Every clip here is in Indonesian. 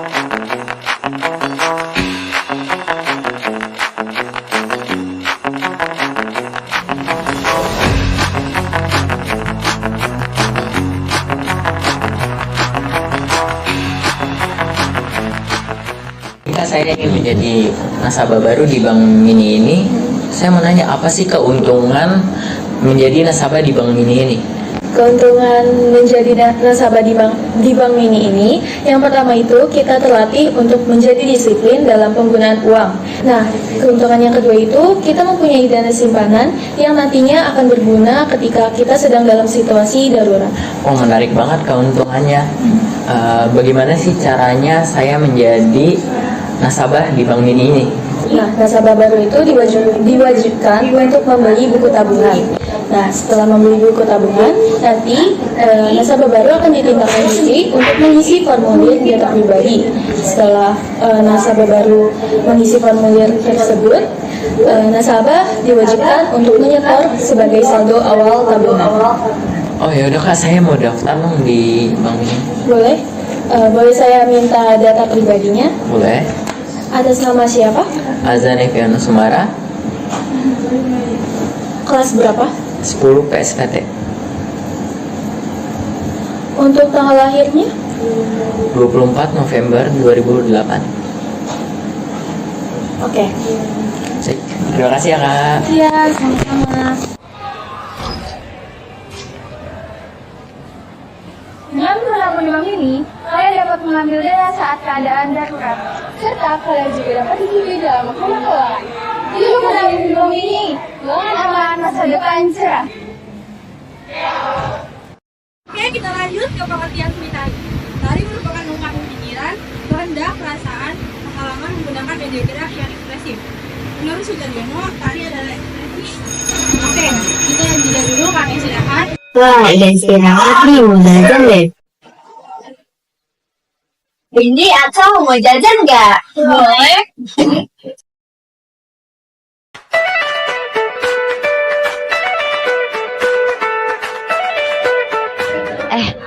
Jika saya ingin menjadi nasabah baru di Bank Mini ini, saya mau nanya apa sih keuntungan menjadi nasabah di Bank Mini ini? Keuntungan menjadi nasabah di Bank Mini ini, yang pertama itu kita terlatih untuk menjadi disiplin dalam penggunaan uang. Nah, keuntungan yang kedua itu kita mempunyai dana simpanan yang nantinya akan berguna ketika kita sedang dalam situasi darurat. Oh, menarik banget keuntungannya. Bagaimana sih caranya saya menjadi nasabah di Bank Mini ini? Nah, nasabah baru itu diwajibkan untuk membeli buku tabungan. Nah, setelah membeli buku tabungan, nanti nasabah baru akan ditindaklanjuti untuk mengisi formulir data pribadi. Setelah nasabah baru mengisi formulir tersebut, nasabah diwajibkan untuk menyetor sebagai saldo awal tabungan. Oh ya udah Kak, saya mau daftar dong di Bank Mini. Boleh? Boleh saya minta data pribadinya? Boleh? Atas nama siapa? Azan Eviano Sumara, Kelas berapa? 10 PSKT, Untuk tanggal lahirnya? 24 November 2008. Oke. Sip. Terima kasih ya Kak. Iya, sama-sama. Dengan bergabung di Bank ini, kalian dapat mengambil dana saat keadaan darurat, serta kalian juga dapat dibimbing dalam mengelola keuangan. Yuk bergabung di Bank ini, keuangan aman, masa depan cerah. Oke, kita lanjut ke pengertian seni tari. Tari merupakan ungkapan pikiran, kehendak, perasaan, pengalaman menggunakan media gerak yang ekspresif. Menurut Sudaryono, tari adalah ekspresi. Oke, kita yang jeda dulu, kami silakan. Wah, ada istirahat nih, mau jajan deh. Ini atau mau jajan nggak? Boleh.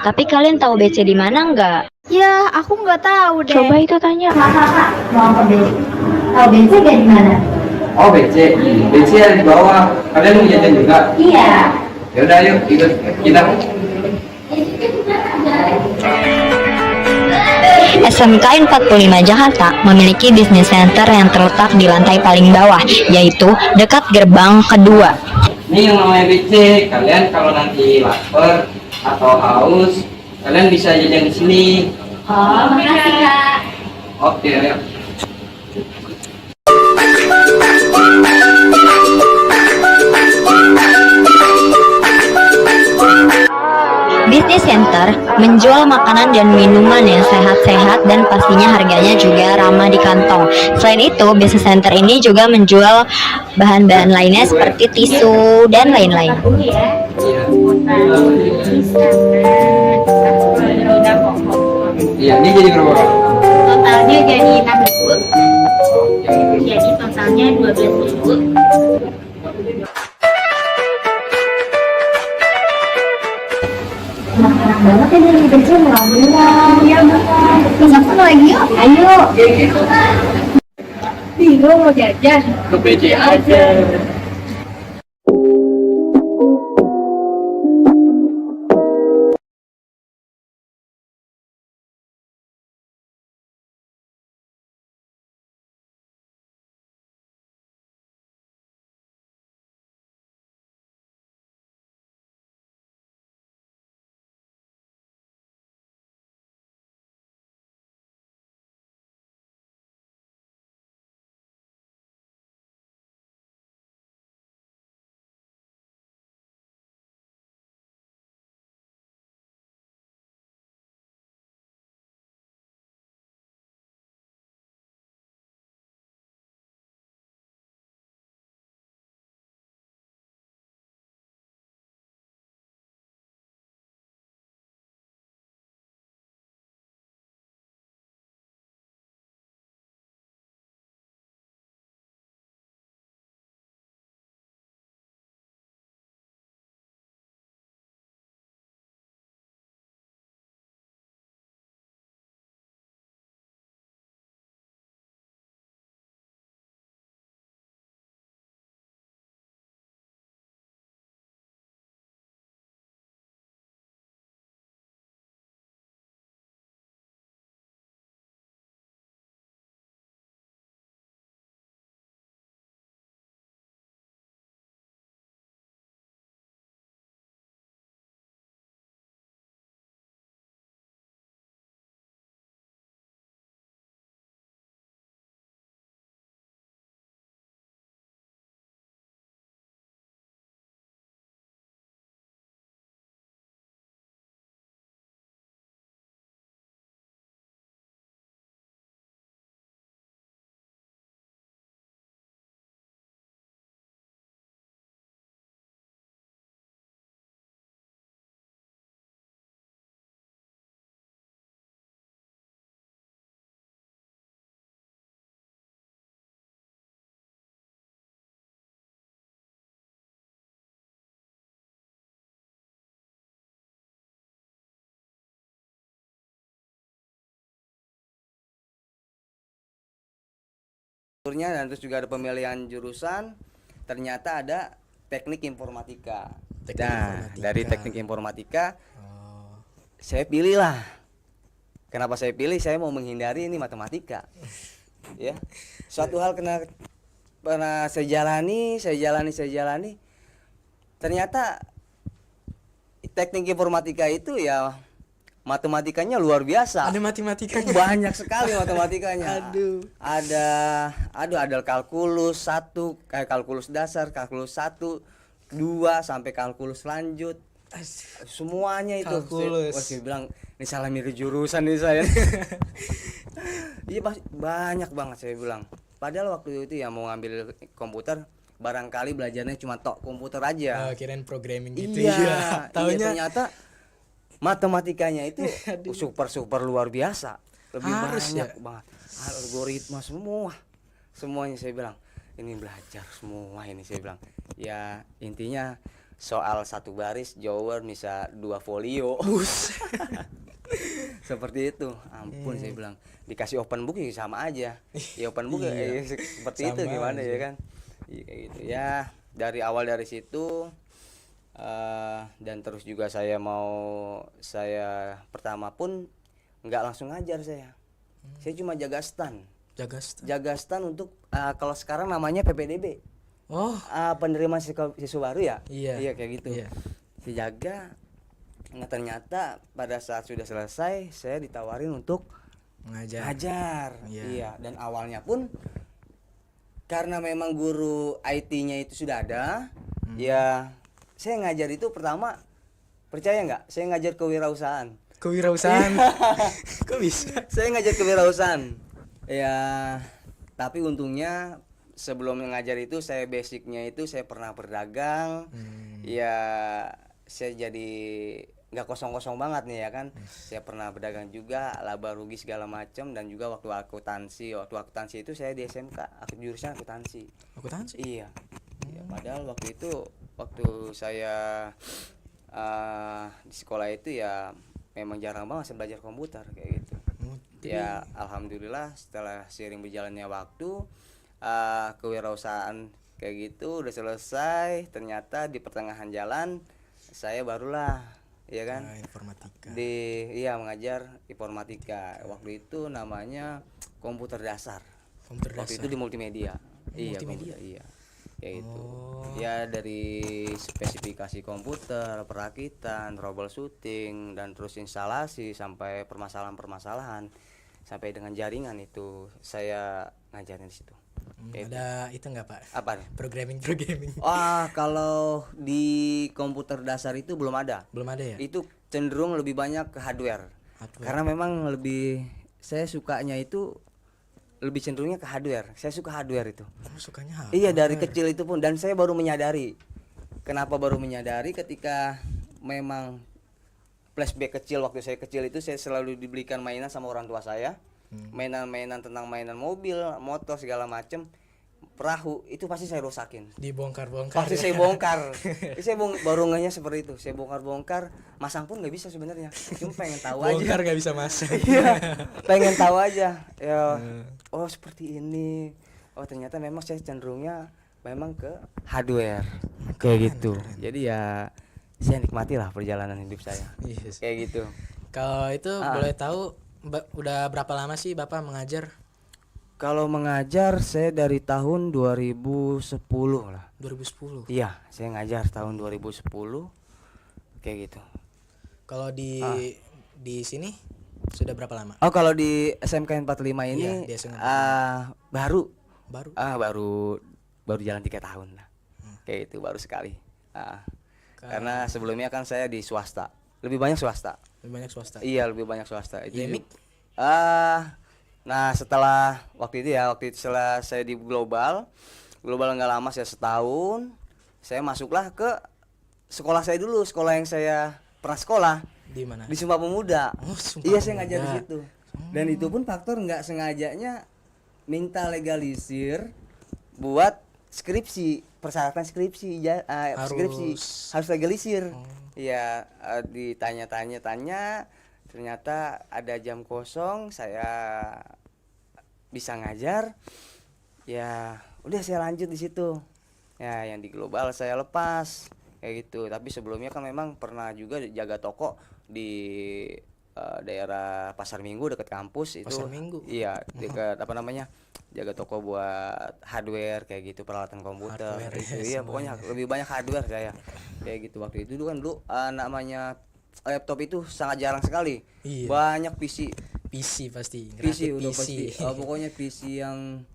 Tapi kalian tahu BC di mana nggak? Ya, aku nggak tahu deh. Coba itu tanya. Mau ke BC. Tahu BC gak di mana? Oh, BC. BC ada di bawah. Kalian mau jajan juga? Iya. Ya udah, yuk ikut kita. SMK 45 Jakarta memiliki bisnis center yang terletak di lantai paling bawah, yaitu dekat gerbang kedua. Ini yang namanya BC. Kalian kalau nanti lapar atau haus, kalian bisa jajan di sini. Oh, makasih Kak. Oke, ayo. Bisnis center menjual makanan dan minuman yang sehat-sehat dan pastinya harganya juga ramah di kantong. Selain itu, bisnis center ini juga menjual bahan-bahan lainnya seperti tisu dan lain-lain. Iya, ini jadi berapa Kak? Totalnya jadi 6 ribu. Jadi totalnya 12 ribu. Enak banget ya dari BC, alhamdulillah. Iya benar. Pesan lagi yuk. Ayo. Bingung mau jajan? Ke BC aja. dan terus juga ada pemilihan jurusan. Ternyata ada teknik informatika. Dari teknik informatika saya pilih lah. Kenapa saya pilih? Saya mau menghindari ini matematika. Ya, suatu hal pernah saya jalani. Ternyata teknik informatika itu ya matematikanya luar biasa. Ada matematikanya. Banyak sekali matematikanya. Ada kalkulus 1, kayak kalkulus dasar, kalkulus 1, 2 sampai kalkulus lanjut. Semuanya itu. Kalkulus. Saya bilang ini salah milih jurusan nih saya. Iya banyak banget saya bilang. Padahal waktu itu ya mau ngambil komputer, barangkali belajarnya cuma komputer aja. Kirain programming gitu. Iya, Taunya ternyata matematikanya itu super luar biasa. Lebih banyak banget. Algoritma semuanya saya bilang. Ini belajar semua ini saya bilang. Ya intinya soal 1 baris jawaban bisa 2 folio. Seperti itu. Ampun saya bilang. Dikasih open book ya sama aja. Ya open book seperti itu gimana ya kan. Iya kayak gitu. Ya dari awal dari situ dan terus juga saya pertama pun nggak langsung ngajar saya cuma jaga stand untuk kalau sekarang namanya PPDB penerimaan siswa baru ya. Iya kayak gitu. Saya jaga. Nah ternyata pada saat sudah selesai saya ditawarin untuk ngajar. Iya dan awalnya pun karena memang guru IT-nya itu sudah ada. Ya saya ngajar itu pertama, percaya nggak? Saya ngajar kewirausahaan. Kok bisa? Saya ngajar kewirausahaan. Ya, tapi untungnya sebelum ngajar itu saya basicnya itu saya pernah berdagang. Ya, saya jadi nggak kosong-kosong banget nih ya kan. Saya pernah berdagang juga, laba rugi segala macam dan juga waktu akuntansi itu saya di SMK, jurusan akuntansi. Iya. Ya, padahal waktu saya di sekolah itu ya memang jarang banget saya belajar komputer kayak gitu. Ya alhamdulillah setelah seiring berjalannya waktu kewirausahaan kayak gitu udah selesai. Ternyata di pertengahan jalan saya barulah ya kan informatika. Mengajar informatika. Waktu itu namanya komputer dasar. Waktu itu di multimedia. Iya. Kayak gitu. Ya dari spesifikasi komputer, perakitan, troubleshooting dan terus instalasi sampai permasalahan sampai dengan jaringan itu saya ngajarin di situ. Ada itu enggak Pak? Apa? Programming. Kalau di komputer dasar itu belum ada. Belum ada ya? Itu cenderung lebih banyak ke hardware. Karena memang saya sukanya itu lebih cenderungnya ke hardware. Saya suka hardware itu. Sukanya hardware. Iya dari kecil itu pun dan saya baru menyadari. Kenapa baru menyadari ketika memang flashback kecil waktu saya kecil itu saya selalu dibelikan mainan sama orang tua saya. Mainan-mainan tentang mainan mobil, motor segala macem. Perahu itu pasti saya rusakin. Dibongkar-bongkar. Pasti saya bongkar. Saya baru ngehnya seperti itu. Saya bongkar-bongkar. Masang pun nggak bisa sebenarnya. Cuma pengen tahu aja. Bongkar nggak bisa masang. Iya. Pengen tahu aja. Ya. Oh seperti ini. Oh ternyata memang saya cenderungnya memang ke hardware. Kayak gitu. Jadi ya saya nikmati lah perjalanan hidup saya. Yes. Kayak gitu. Kalau itu boleh tahu udah berapa lama sih Bapak mengajar? Kalau mengajar saya dari tahun 2010 lah. 2010. Iya, saya ngajar tahun 2010 kayak gitu. Kalau di sini sudah berapa lama? Oh, kalau di SMK 45 ini baru jalan 3 tahun lah. Kayak itu baru sekali. Karena sebelumnya kan saya di swasta. Lebih banyak swasta. Iya, lebih banyak swasta. Itu nah setelah waktu itu setelah saya di global nggak lama, saya setahun, saya masuklah ke sekolah saya dulu, sekolah yang saya pernah sekolah. Di mana? Di Sumpah Pemuda. Iya, saya ngajar di situ. Dan itu pun faktor nggak sengajanya minta legalisir buat skripsi, persyaratan skripsi harus legalisir. Iya, ditanya-tanya, ternyata ada jam kosong, saya bisa ngajar. Ya udah saya lanjut di situ. Ya yang di global saya lepas kayak gitu. Tapi sebelumnya kan memang pernah juga jaga toko di daerah Pasar Minggu dekat kampus itu. Pasar Minggu. Iya, dekat apa namanya? Jaga toko buat hardware kayak gitu, peralatan komputer Hardware, gitu. ya, Iya, pokoknya lebih banyak hardware saya. Kayak gitu waktu itu kan dulu namanya laptop itu sangat jarang sekali. Iya. Banyak PC pasti PC udah PC. pasti pokoknya PC yang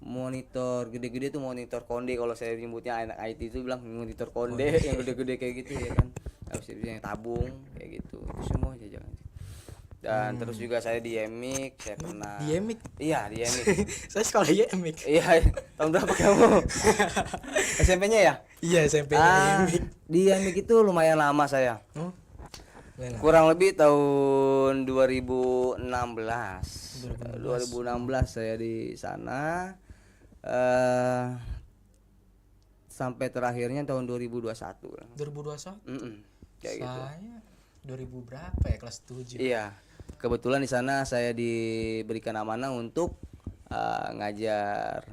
monitor gede-gede tuh, monitor konde kalau saya nyebutnya anak IT itu bilang monitor konde yang gede-gede kayak gitu ya kan. Habis itu yang tabung kayak gitu. Itu semua aja jangan. Dan terus juga saya di EMIC, saya pernah Di EMIC? Iya, di EMIC. Saya sekolah EMIC. Iya, tahun berapa kamu? SMP-nya ya? Iya, SMP-nya EMIC. Di EMIC itu lumayan lama saya. Kurang lebih tahun 2016 saya di sana sampai terakhirnya tahun 2021. 2021? Kayak gitu. Saya 2000 berapa ya, kelas 7. Iya. Kebetulan di sana saya diberikan amanah untuk ngajar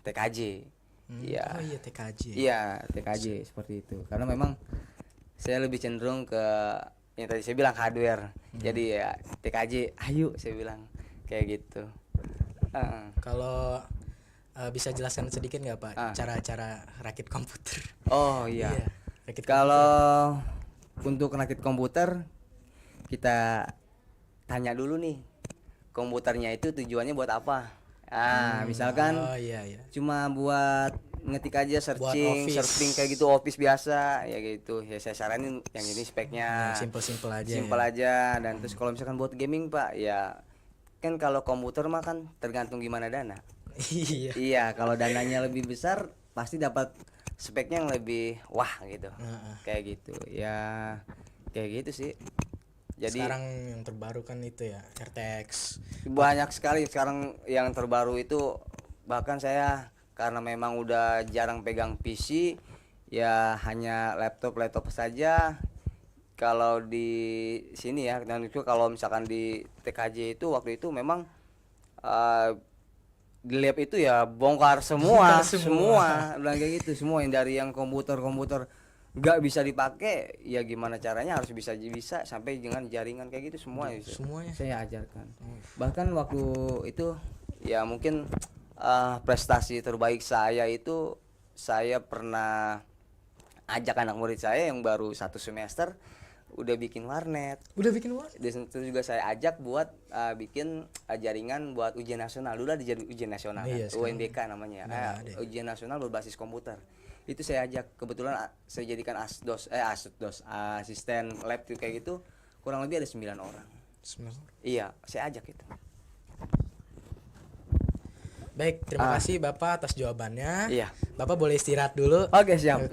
TKJ. Iya. Oh iya, TKJ. Iya, TKJ seperti itu. Karena memang saya lebih cenderung ke yang tadi saya bilang hardware. Jadi ya TKJ, ayo saya bilang kayak gitu. Kalau bisa jelaskan sedikit nggak Pak cara-cara rakit komputer? Oh iya. Rakit kalau untuk rakit komputer kita tanya dulu nih, komputernya itu tujuannya buat apa? Misalkan cuma buat ngetik aja, searching kayak gitu, office biasa ya gitu. Ya saya saranin yang ini speknya simple aja. Simple aja. Dan terus kalau misalkan buat gaming Pak, ya kan kalau komputer mah kan tergantung gimana dana. Iya, kalau dananya lebih besar pasti dapat speknya yang lebih wah gitu. Kayak gitu. Ya kayak gitu sih. Jadi sekarang yang terbaru kan itu ya RTX. Banyak sekali sekarang yang terbaru itu, bahkan saya karena memang udah jarang pegang PC, ya hanya laptop saja. Kalau di sini ya, dan itu kalau misalkan di TKJ itu waktu itu memang di lab itu ya bongkar semua. Bilang kayak gitu, semua yang dari yang komputer nggak bisa dipakai, ya gimana caranya harus bisa sampai dengan jaringan kayak gitu semuanya saya ajarkan. Bahkan waktu itu ya mungkin prestasi terbaik saya itu saya pernah ajak anak murid saya yang baru 1 semester udah bikin warnet. Dan itu juga saya ajak buat bikin jaringan buat ujian nasional. Dulu ada ujian nasional, UNBK namanya. Ujian nasional berbasis komputer. Itu saya ajak, kebetulan saya jadikan asdos, asisten lab tuh kayak gitu. Kurang lebih ada 9 orang. 9 orang? Iya, saya ajak itu. Baik, terima kasih Bapak atas jawabannya. Iya. Bapak boleh istirahat dulu. Oke, siap.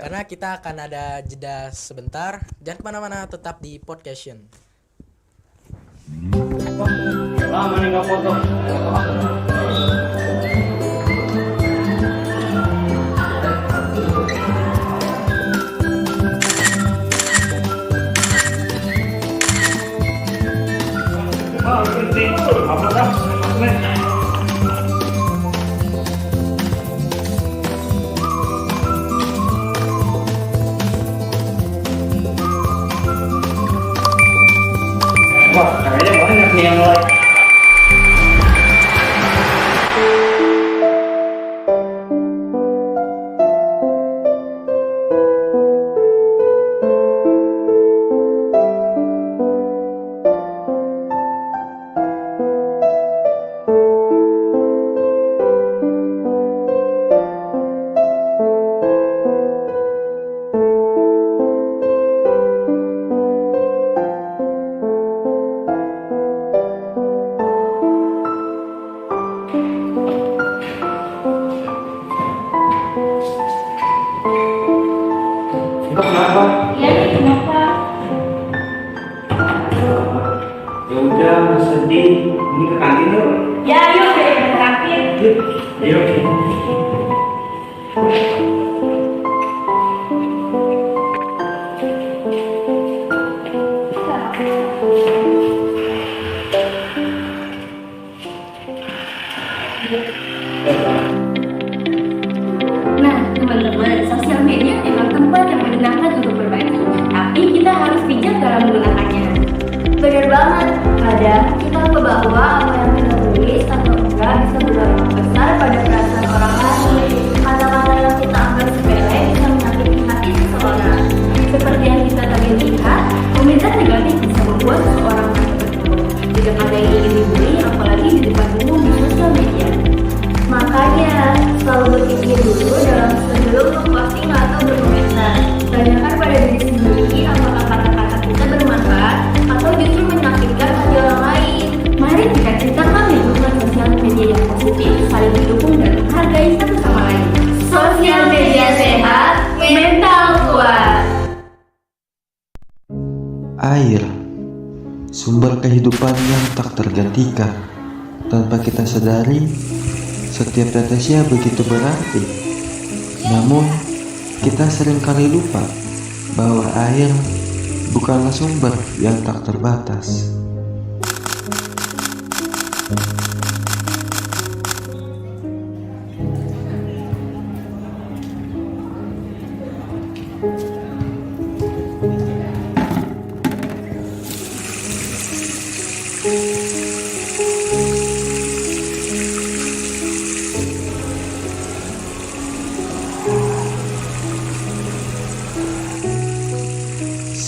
Karena kita akan ada jeda sebentar. Jangan kemana-mana, tetap di Podcast. Lama nih nggak foto. Wah, kayaknya banyak nih yang like. Air, sumber kehidupan yang tak tergantikan. Tanpa kita sadari, setiap tetesnya begitu berarti. Namun, kita seringkali lupa bahwa air bukanlah sumber yang tak terbatas.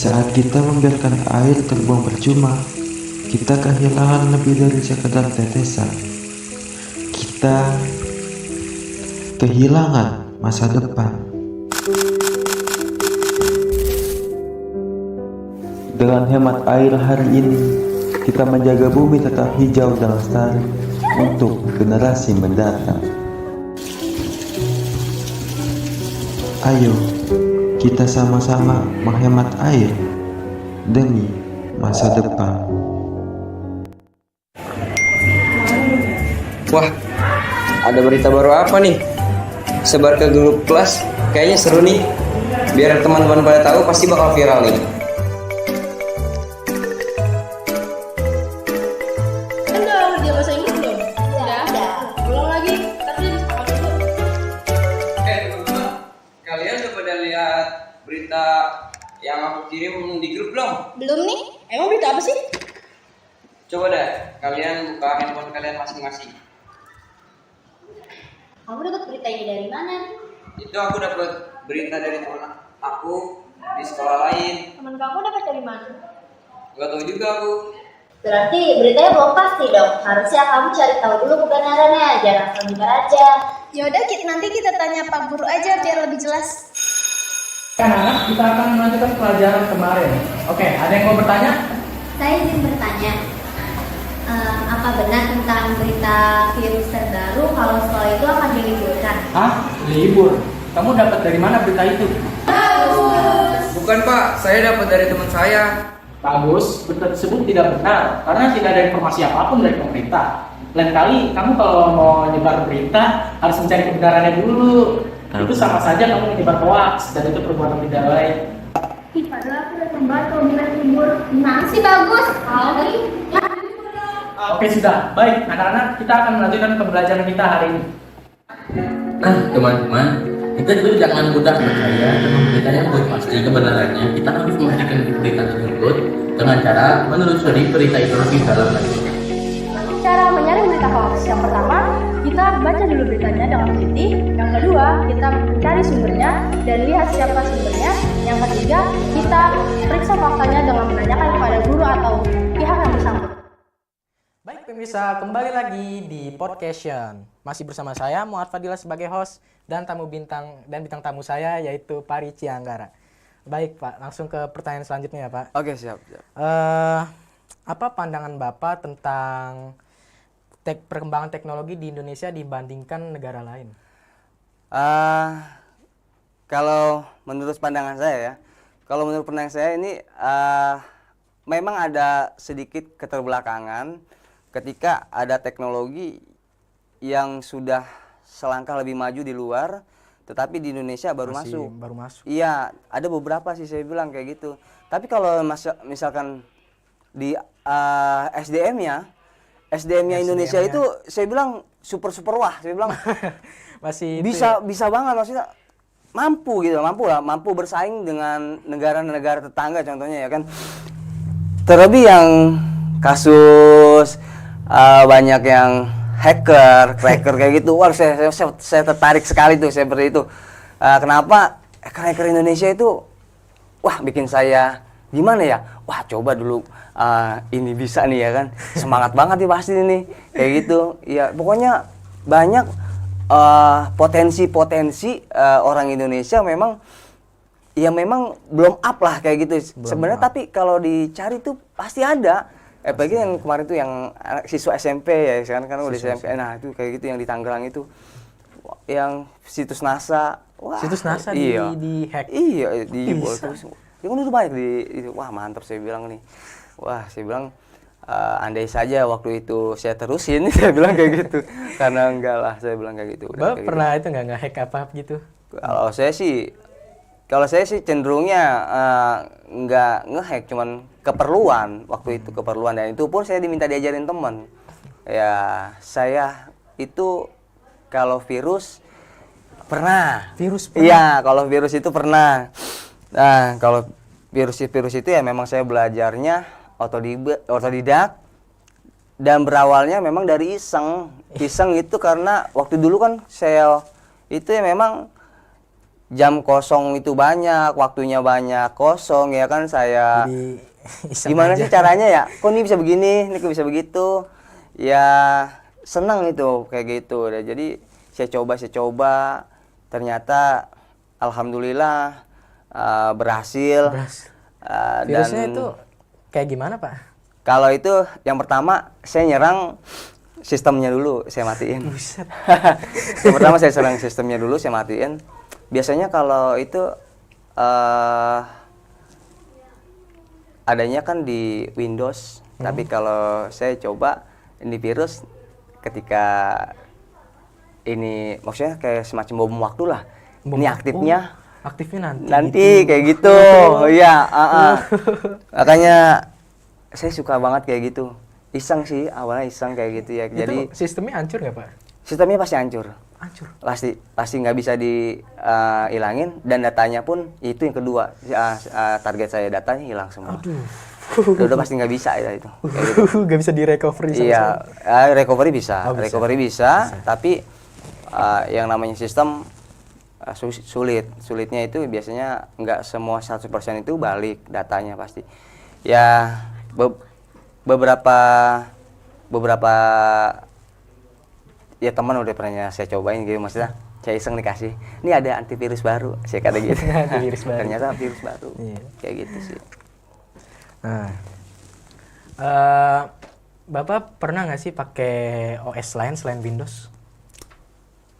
Saat kita membiarkan air terbuang percuma, kita kehilangan lebih dari sekedar tetesan. Kita kehilangan masa depan. Dengan hemat air hari ini, kita menjaga bumi tetap hijau dan lestari untuk generasi mendatang. Ayo, kita sama-sama menghemat air demi masa depan. Wah, ada berita baru apa nih? Sebar ke grup kelas, kayaknya seru nih. Biar teman-teman pada tahu, pasti bakal viral nih. Kan udah ngerjain bahasa Inggris belum? Udah. Ulang lagi. Tapi harus sekolah dulu. Teman-teman, kalian udah pada lihat berita yang aku kirim di grup belum? Belum nih. Emang berita apa sih? Coba deh, kalian buka handphone kalian masing-masing. Kamu dapat berita ini dari mana? Itu aku dapat berita dari teman aku di sekolah lain. Teman kamu dapat dari mana? Gak tahu juga aku. Berarti beritanya belum pasti dong. Harusnya kamu cari tahu dulu kebenarannya, jangan asal dengar aja. Yaudah, nanti kita tanya Pak Guru aja biar lebih jelas. Anak-anak, kita akan melanjutkan pelajaran kemarin. Oke, ada yang mau bertanya? Saya ingin bertanya, apa benar tentang berita virus terbaru kalau sekolah itu akan diliburkan? Hah? Libur? Kamu dapat dari mana berita itu? Bukan Pak, saya dapat dari teman saya. Bagus, berita tersebut tidak benar karena tidak ada informasi apapun dari pemerintah. Lain kali, kamu kalau mau nyebar berita harus mencari kebenarannya dulu. Itu sama saja kamu menyebar hoax dan itu perbuatan tidak baik. Padahal aku udah sembar kalau bilang libur. Nah sih bagus. Oke, sudah. Baik, anak-anak, kita akan melanjutkan pembelajaran kita hari ini. Nah, teman-teman, kita juga jangan mudah percaya dengan berita yang belum pasti kebenarannya. Kita harus memastikan berita tersebut dengan cara menelusuri berita itu lebih dalam lagi. Cara menyaring berita hoax. Yang pertama, kita baca dulu beritanya dengan teliti. Yang kedua, kita mencari sumbernya dan lihat siapa sumbernya. Yang ketiga, kita periksa faktanya dengan menanyakan kepada guru atau pihak yang bersangkutan. Baik pemirsa, kembali lagi di Podcast. Masih bersama saya Muhammad Fadilah sebagai host dan bintang tamu saya yaitu Pari Cianggara. Baik Pak, langsung ke pertanyaan selanjutnya ya Pak. Oke, siap. Apa pandangan Bapak tentang perkembangan teknologi di Indonesia dibandingkan negara lain? Kalau menurut pandangan saya ini memang ada sedikit keterbelakangan ketika ada teknologi yang sudah selangkah lebih maju di luar, tetapi di Indonesia baru masuk. Iya, ada beberapa sih saya bilang kayak gitu. Tapi kalau misalkan di SDM-nya Indonesia itu saya bilang super wah, saya bilang masih bisa banget, maksudnya mampu bersaing dengan negara-negara tetangga contohnya ya kan. Terlebih yang kasus banyak yang cracker kayak gitu. Wah, saya tertarik sekali tuh seperti itu. Kenapa cracker Indonesia itu bikin saya gimana ya? Wah, coba dulu ini bisa nih ya kan. Semangat banget nih pasti ini. Kayak gitu. Ya, pokoknya banyak potensi orang Indonesia memang belum up lah kayak gitu. Sebenarnya tapi kalau dicari tuh pasti ada. Bagi yang kemarin tuh yang siswa SMP ya, sekarang kan udah SMP. Nah, itu kayak gitu yang di Tangerang itu. Yang situs NASA. Situs NASA iya. di hack. Iya, di dia kan udah banyak wah mantap saya bilang nih. Wah saya bilang andai saja waktu itu saya terusin saya bilang kayak gitu. Karena enggak lah saya bilang kayak gitu. Bapak kayak pernah gitu. itu nggak nge-hack apa gitu? Kalau saya sih cenderungnya nggak nge-hack, cuman keperluan waktu itu, keperluan, dan itu pun saya diminta diajarin teman. Ya saya itu kalau virus pernah. Iya, kalau virus itu pernah. Nah, kalau virus itu ya memang saya belajarnya otodidak, dan berawalnya memang dari iseng. Iseng itu karena waktu dulu kan saya itu ya memang jam kosong itu banyak, waktunya banyak kosong ya kan, saya gimana sih caranya ya? Kok ini bisa begini, ini kok bisa begitu? Ya senang itu kayak gitu. Jadi saya coba, ternyata alhamdulillah berhasil. Virusnya dan itu kayak gimana Pak? kalau itu yang pertama saya nyerang sistemnya dulu, saya matiin. Yang pertama saya serang sistemnya dulu, saya matiin. Biasanya kalau itu adanya kan di Windows, tapi kalau saya coba ini virus ketika ini maksudnya kayak semacam bom waktu lah. Ini aktifnya nanti kayak gitu. Iya, makanya saya suka banget kayak gitu. Iseng sih, awalnya iseng kayak gitu ya. Jadi sistemnya hancur nggak Pak? Sistemnya pasti hancur. Pasti nggak bisa dihilangin, dan datanya pun itu yang kedua. Target saya datanya hilang semua. Udah pasti nggak bisa ya itu. Nggak bisa direcovery sama Iya, recovery bisa. Recovery bisa, tapi yang namanya sistem sulitnya itu biasanya nggak semua 100% itu balik datanya pasti. Ya beberapa ya teman udah pernah saya cobain gitu, maksudnya saya iseng dikasih, ini ada antivirus baru, saya kata gitu. Antivirus baru. Ternyata virus baru. Kayak gitu sih. Nah, Bapak pernah nggak sih pakai OS lain selain Windows?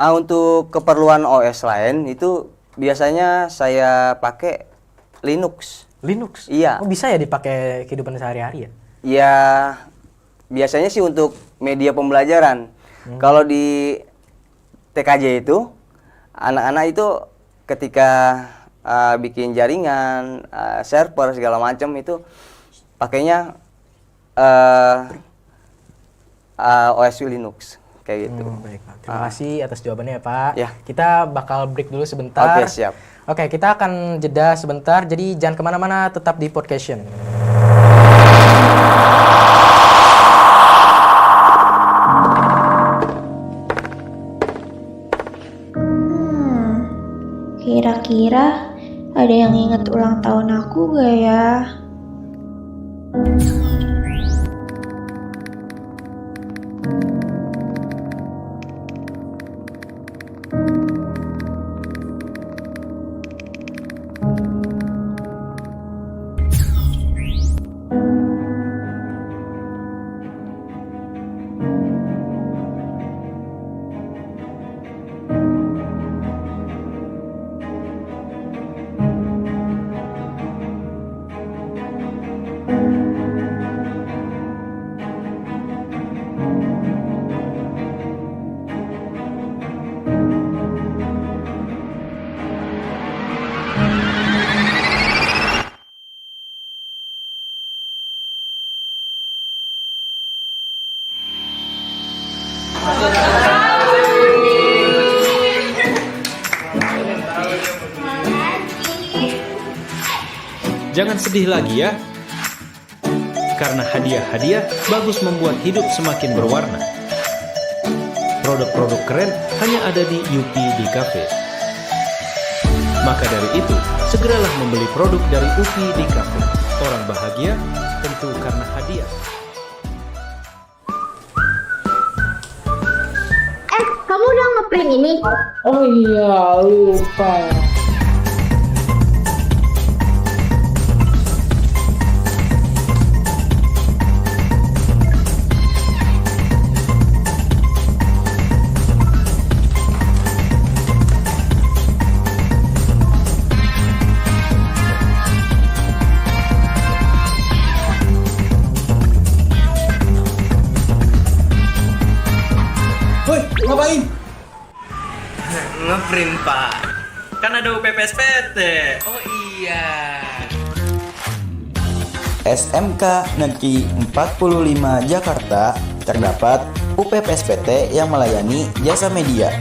Untuk keperluan OS lain itu biasanya saya pakai Linux. Linux? Iya. Oh, bisa ya dipakai kehidupan sehari-hari ya? Ya, biasanya sih untuk media pembelajaran. Kalau di TKJ itu, anak-anak itu ketika bikin jaringan, server segala macam itu pakainya OS Linux kayak gitu. Baik, Pak. Terima kasih atas jawabannya ya Pak. Ya. Kita bakal break dulu sebentar. Oke, siap. Oke, kita akan jeda sebentar. Jadi jangan kemana-mana, tetap di Podcast. Kira-kira ada yang inget ulang tahun aku gak ya? Jangan sedih lagi ya, karena hadiah-hadiah bagus membuat hidup semakin berwarna. Produk-produk keren hanya ada di UPD Cafe. Maka dari itu, segeralah membeli produk dari UPD Cafe. Orang bahagia tentu karena hadiah. Kamu udah nge-prank ini? Oh iya, lupa. Ngaprin Pak? Kan ada UPPSPT. Oh iya. SMK Negeri 45 Jakarta terdapat UPPSPT yang melayani jasa media.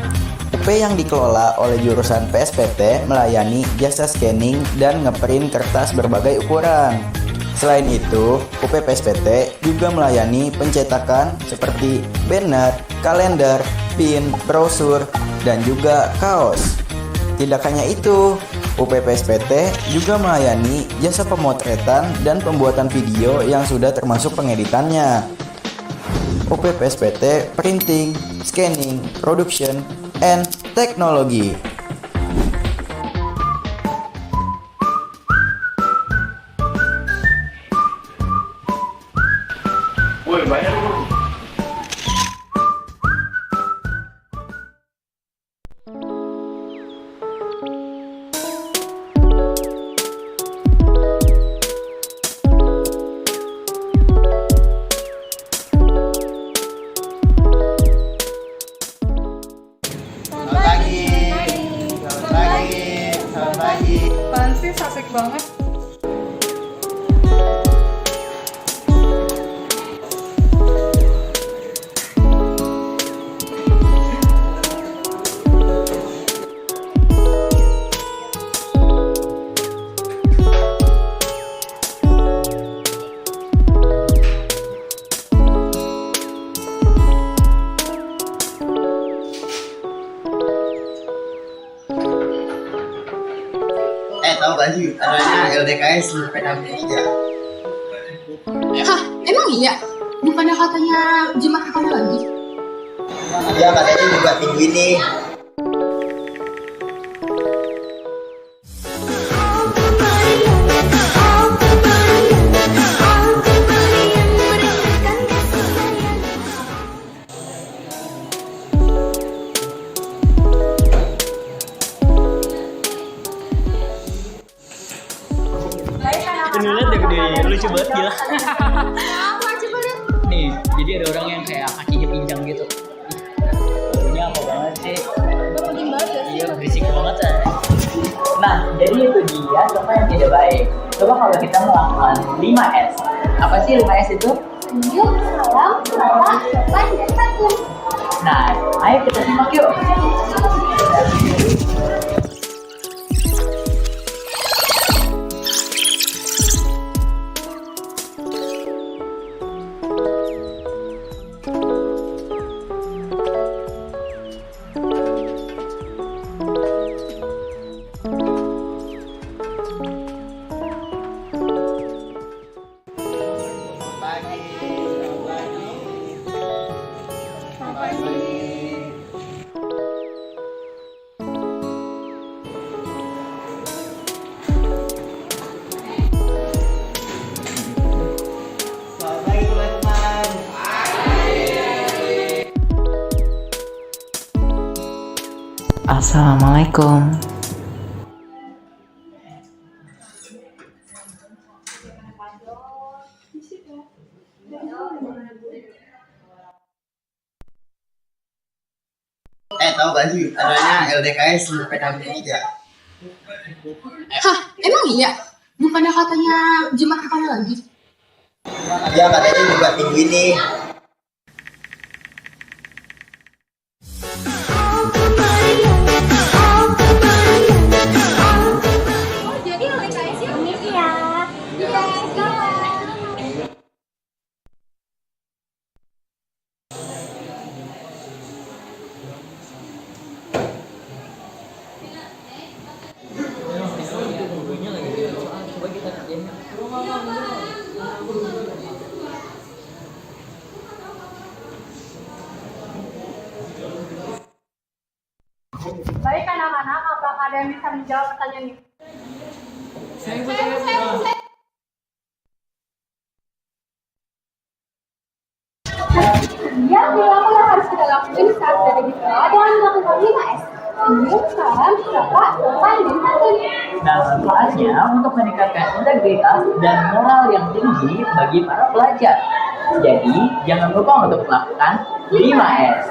UP yang dikelola oleh jurusan PSPT melayani jasa scanning dan ngeprint kertas berbagai ukuran. Selain itu, UPPSPT juga melayani pencetakan seperti banner, kalender, pin, brosur, dan juga kaos. Tidak hanya itu, UPPSPT juga melayani jasa pemotretan dan pembuatan video yang sudah termasuk pengeditannya. UPPSPT Printing, Scanning, Production, and Technology. Woi, bayar dulu. Apaan sih, asik banget. Tahu gak sih adanya LDKS PKB 3? Hah, emang iya? Bukannya katanya Jumat kamu lagi? Dia katanya juga minggu ini. Lihat deh gede, lucu banget gila. Nih, jadi ada orang yang kayak kakinya pinjang gitu. Punya apa banget sih? Iya, berisik banget ya. Nah, jadi itu dia contoh yang tidak baik. Coba kalau kita melakukan 5S. Apa sih 5S itu? Senyum, salam, ramah, sopan, dan santun. Nah, ayo kita simak yuk. Assalamualaikum. Tahu gak sih adanya LDKS PKB 3? Hah, emang iya? Bukannya katanya Jumat kamu lagi? Dia katanya juga minggu ini. Jadi LDKS yuk? Iya. Iya, sekarang. Baik anak-anak, apakah ada yang bisa menjawab pertanyaan ini? Saya. Yang pertama yang harus kita lakukan saat berada di sekolah adalah melakukan 5S. Senyum, salam, sapa, sopan, dan santun. Nah, manfaatnya untuk meningkatkan integritas dan moral yang tinggi bagi para pelajar. Jadi, jangan lupa untuk melakukan 5S.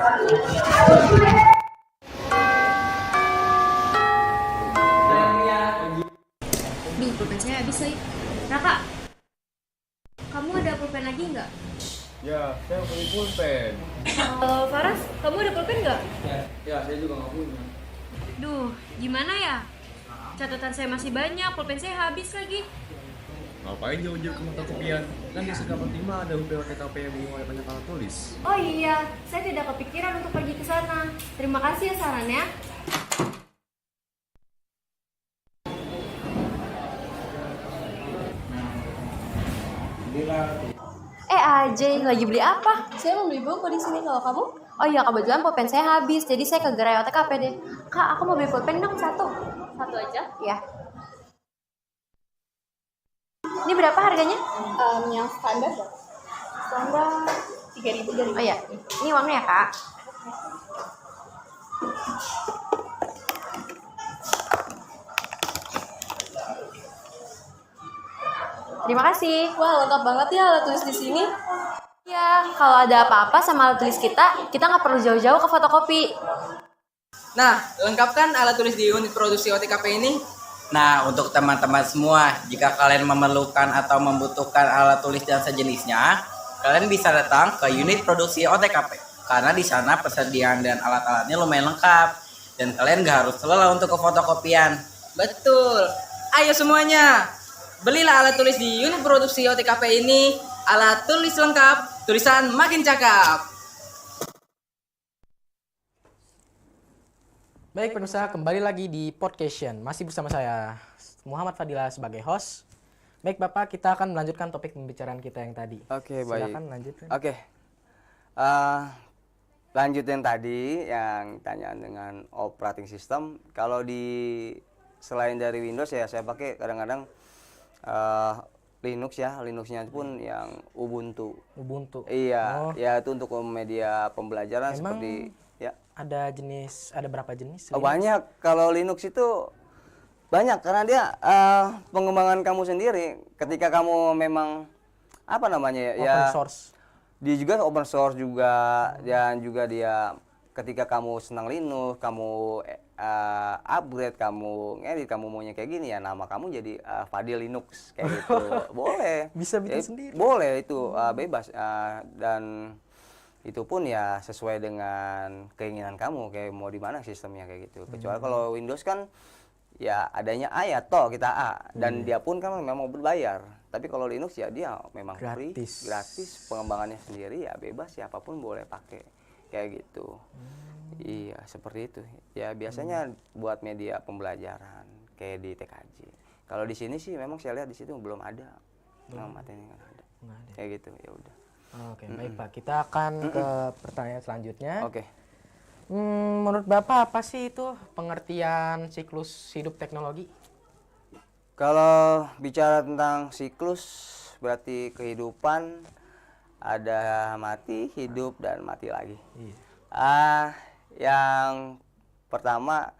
pulpen saya habis lagi. Raka, kamu ada pulpen lagi nggak? Ya, saya punya pulpen. Faras, kamu ada pulpen nggak? Ya, saya juga nggak punya. Duh, gimana ya? Catatan saya masih banyak, pulpen saya habis lagi. Ngapain jauh-jauh ke mata kopian? Kan di Sekapan 5 ada UPOTKP yang mulai banyak alat tulis. Oh iya, saya tidak kepikiran untuk pergi ke sana. Terima kasih ya sarannya. Ajay, lagi beli apa? Saya mau beli buku di sini, kalau kamu? Oh iya, kebetulan pulpen saya habis, jadi saya ke gerai OTKP deh. Kak, aku mau beli pulpen dong, satu. Satu aja? Ya. Ini berapa harganya? Yang standar ya? Standar 3.000. Oh iya, ini uangnya ya, Kak. Terima kasih. Wah, lengkap banget ya alat tulis di sini. Ya, kalau ada apa-apa sama alat tulis kita nggak perlu jauh-jauh ke fotokopi. Nah, lengkapkan alat tulis di unit produksi OTKP ini. Nah, untuk teman-teman semua, jika kalian memerlukan atau membutuhkan alat tulis dan sejenisnya, kalian bisa datang ke unit produksi OTKP. Karena di sana persediaan dan alat-alatnya lumayan lengkap. Dan kalian gak harus lelah untuk ke fotokopian. Betul. Ayo semuanya, belilah alat tulis di unit produksi OTKP ini. Alat tulis lengkap, tulisan makin cakep. Baik pemirsa, kembali lagi di Podcast. Masih bersama saya Muhammad Fadila sebagai host. Baik Bapak, kita akan melanjutkan topik pembicaraan kita yang tadi. Oke, baik. Silakan lanjutkan. Oke. Lanjutin tadi yang tanyaan dengan operating system. Kalau selain dari Windows ya saya pakai kadang-kadang Linux ya. Linuxnya pun yang Ubuntu. Iya, ya itu untuk media pembelajaran. Emang seperti ya. Ada berapa jenis? Banyak. Kalau Linux itu banyak karena dia pengembangan kamu sendiri. Ketika kamu memang open source. Dia juga open source juga, dan juga dia ketika kamu senang Linux, kamu upgrade, kamu ngedit, kamu maunya kayak gini ya, nama kamu jadi Fadil Linux kayak gitu. Boleh. Bisa bikin sendiri. Boleh itu bebas dan itu pun ya sesuai dengan keinginan kamu, kayak mau di mana sistemnya kayak gitu. Kecuali kalau Windows kan ya adanya A ya toh kita A, dan dia pun kan memang mau berbayar. Tapi kalau Linux ya dia memang gratis, pengembangannya sendiri ya bebas, siapapun boleh pakai kayak gitu. Iya seperti itu. Ya biasanya buat media pembelajaran kayak di TKJ. Kalau di sini sih memang saya lihat di situ belum ada, materi nggak ada. Kayak gitu ya udah. Oke, baik Pak. Kita akan ke pertanyaan selanjutnya. Oke. Menurut Bapak apa sih itu pengertian siklus hidup teknologi? Kalau bicara tentang siklus, berarti kehidupan ada mati, hidup, dan mati lagi. Yang pertama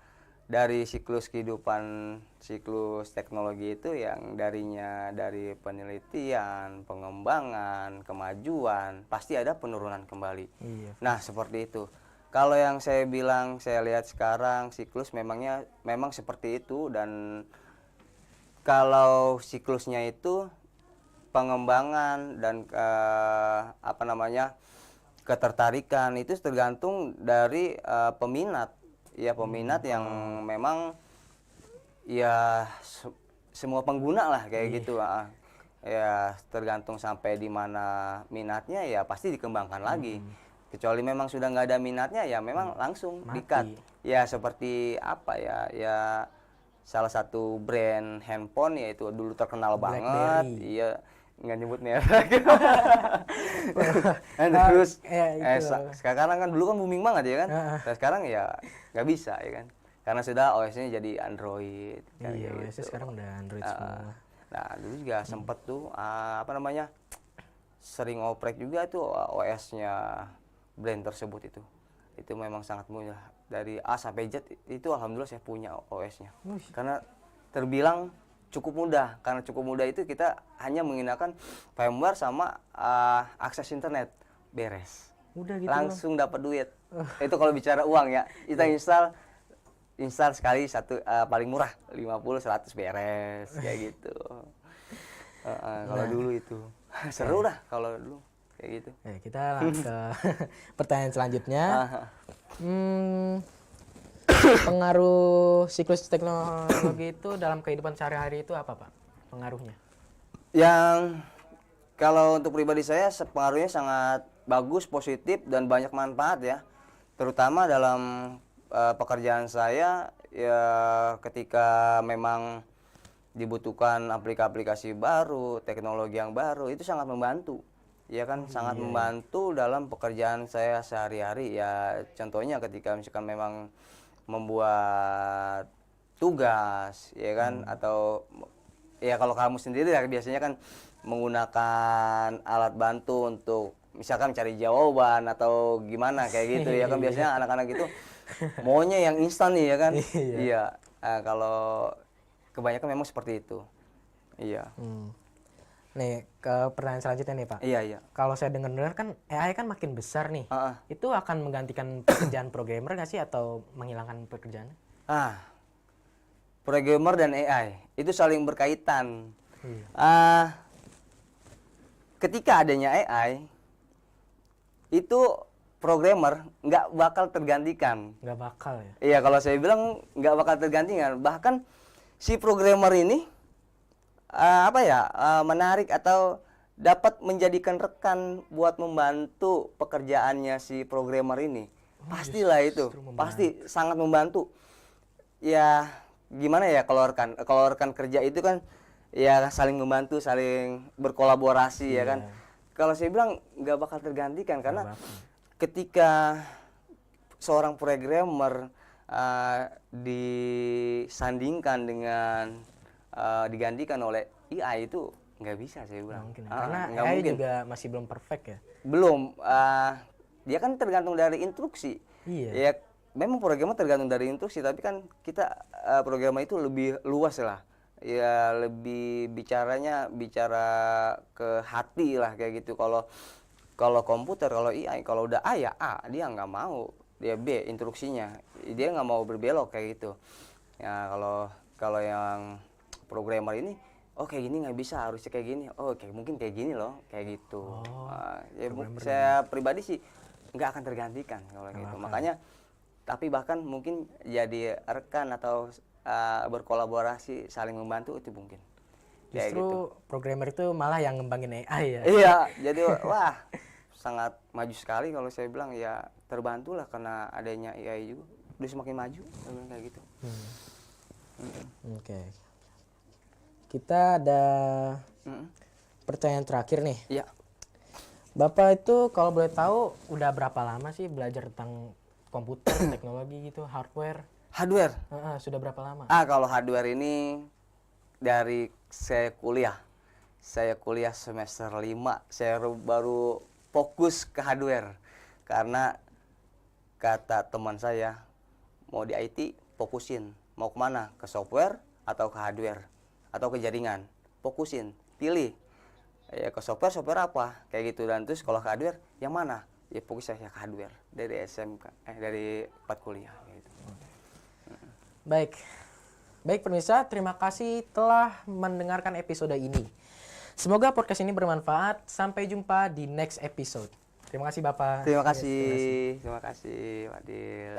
dari siklus kehidupan, siklus teknologi itu yang dari penelitian, pengembangan, kemajuan, pasti ada penurunan kembali. Nah, seperti itu. Kalau yang saya bilang, saya lihat sekarang siklus memang seperti itu, dan kalau siklusnya itu pengembangan dan ketertarikan itu tergantung dari peminat. Ya peminat yang memang ya semua pengguna lah kayak gitu. Ya tergantung sampai di mana minatnya ya pasti dikembangkan lagi. Kecuali memang sudah nggak ada minatnya ya memang langsung di-cut. Ya seperti apa ya salah satu brand handphone yaitu dulu terkenal banget, iya nggak nyebut merek. Terus sekarang kan dulu kan booming banget ya kan, sekarang ya nggak bisa ya kan, karena sudah OS-nya jadi Android. Iya, OS-nya sekarang udah Android semua. Nah dulu juga sempet tuh sering oprek juga tuh OS-nya brand tersebut itu memang sangat mudah. Dari A sampai Z itu alhamdulillah saya punya OS-nya. Karena terbilang cukup mudah. Karena cukup mudah itu kita hanya menggunakan firmware sama akses internet. Beres. Udah gitu. Langsung dapat duit. Itu kalau bicara uang ya. Kita install install sekali satu, paling murah 50-100 beres kayak gitu. Kalau dulu itu seru dah kalau dulu kayak gitu. Kita ke pertanyaan selanjutnya. Pengaruh siklus teknologi itu dalam kehidupan sehari-hari itu apa, Pak? Pengaruhnya? Yang kalau untuk pribadi saya pengaruhnya sangat bagus, positif dan banyak manfaat ya. Terutama dalam pekerjaan saya ya, ketika memang dibutuhkan aplikasi baru, teknologi yang baru, itu sangat membantu. Ya kan, sangat membantu dalam pekerjaan saya sehari-hari ya. Contohnya ketika misalkan memang membuat tugas ya kan, atau ya kalau kamu sendiri ya biasanya kan menggunakan alat bantu untuk misalkan cari jawaban atau gimana kayak gitu ya kan, biasanya anak-anak itu maunya yang instan nih ya kan. Iya. Kalau kebanyakan memang seperti itu. Iya. Nih ke pertanyaan selanjutnya nih, Pak. Iya. Kalau saya dengar kan AI kan makin besar nih. Itu akan menggantikan pekerjaan programmer nggak sih atau menghilangkan pekerjaan? Programmer dan AI itu saling berkaitan. Ketika adanya AI, itu programmer nggak bakal tergantikan. Nggak bakal ya? Iya, kalau saya bilang nggak bakal tergantikan. Bahkan si programmer ini menarik atau dapat menjadikan rekan buat membantu pekerjaannya si programmer ini. Pastilah itu, pasti sangat membantu. Ya gimana ya, kalau rekan kerja itu kan ya saling membantu, saling berkolaborasi ya kan. Kalau saya bilang nggak bakal tergantikan karena ketika seorang programmer disandingkan dengan digantikan oleh AI itu nggak bisa saya bilang. Karena AI juga masih belum perfect ya. Belum. Dia kan tergantung dari instruksi. Ya memang programmer tergantung dari instruksi, tapi kan kita programmer itu lebih luas lah. Ya lebih bicara ke hati lah kayak gitu. Kalau komputer, kalau AI, kalau udah A ya A, dia nggak mau, dia B instruksinya, dia nggak mau berbelok kayak gitu. Ya kalau yang programmer ini, oh kayak gini nggak bisa, harusnya kayak gini, oh mungkin kayak gini loh, kayak gitu. Saya pribadi sih nggak akan tergantikan kalau gitu. Makanya, tapi bahkan mungkin jadi rekan atau berkolaborasi, saling membantu itu mungkin. Justru gitu. Programmer itu malah yang ngembangin AI ya. Iya, jadi wah sangat maju sekali kalau saya bilang ya, terbantulah karena adanya AI juga, udah semakin maju kayak gitu. Oke. Kita ada pertanyaan terakhir nih. Iya. Bapak itu kalau boleh tahu udah berapa lama sih belajar tentang komputer, teknologi gitu, hardware? Hardware? Sudah berapa lama? Kalau hardware ini dari saya kuliah semester 5, saya baru fokus ke hardware. Karena kata teman saya, mau di IT fokusin, mau kemana? Ke software atau ke hardware? Atau ke jaringan? Fokusin, pilih. Ya ke software apa? Kayak gitu. Dan terus kalau ke hardware, yang mana? Ya fokus saya ke hardware dari SMK, dari 4 kuliah gitu. Baik pemirsa, terima kasih telah mendengarkan episode ini. Semoga podcast ini bermanfaat. Sampai jumpa di next episode. Terima kasih Bapak. Terima kasih Pak Dil.